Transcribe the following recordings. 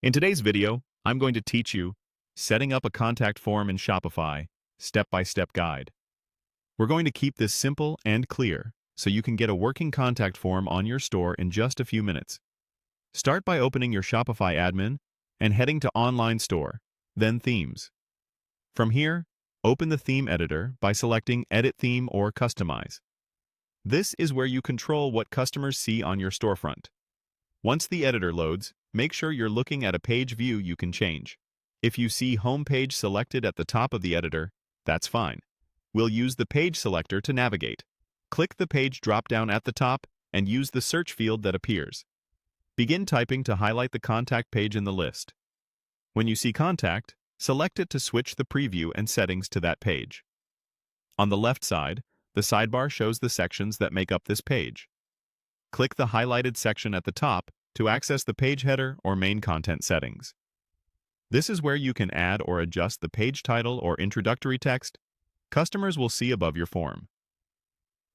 In today's video, I'm going to teach you setting up a contact form in Shopify, step-by-step guide. We're going to keep this simple and clear so you can get a working contact form on your store in just a few minutes. Start by opening your Shopify admin and heading to Online Store, then Themes. From here, open the theme editor by selecting Edit Theme or Customize. This is where you control what customers see on your storefront. Once the editor loads, make sure you're looking at a page view you can change. If you see Home Page selected at the top of the editor, that's fine. We'll use the Page selector to navigate. Click the Page drop-down at the top and use the search field that appears. Begin typing to highlight the contact page in the list. When you see Contact, select it to switch the preview and settings to that page. On the left side, the sidebar shows the sections that make up this page. Click the highlighted section at the top to access the page header or main content settings. This is where you can add or adjust the page title or introductory text customers will see above your form.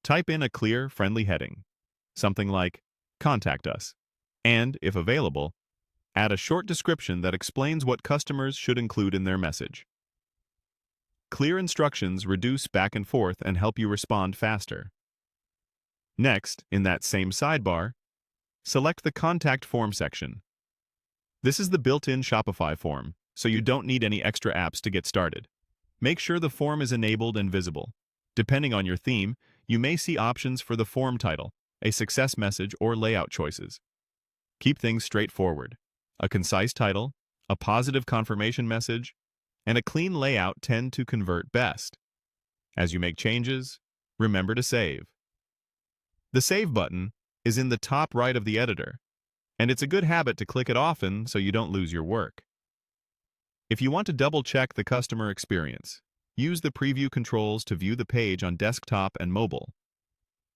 Type in a clear, friendly heading, something like "Contact us," and, if available, add a short description that explains what customers should include in their message. Clear instructions reduce back and forth and help you respond faster. Next, in that same sidebar, select the Contact Form section. This is the built-in Shopify form, so you don't need any extra apps to get started. Make sure the form is enabled and visible. Depending on your theme, you may see options for the form title, a success message, or layout choices. Keep things straightforward. A concise title, a positive confirmation message, and a clean layout tend to convert best. As you make changes, remember to save. The Save button is in the top right of the editor, and it's a good habit to click it often so you don't lose your work. If you want to double-check the customer experience, use the preview controls to view the page on desktop and mobile.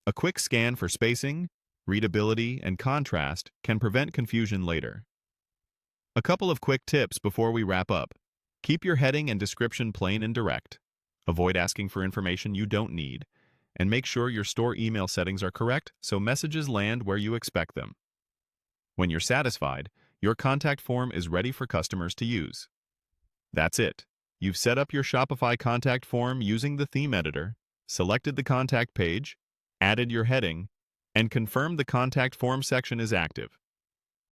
A quick scan for spacing, readability, and contrast can prevent confusion later. A couple of quick tips before we wrap up. Keep your heading and description plain and direct. Avoid asking for information you don't need, and make sure your store email settings are correct so messages land where you expect them. When you're satisfied, your contact form is ready for customers to use. That's it. You've set up your Shopify contact form using the theme editor, selected the contact page, added your heading, and confirmed the contact form section is active.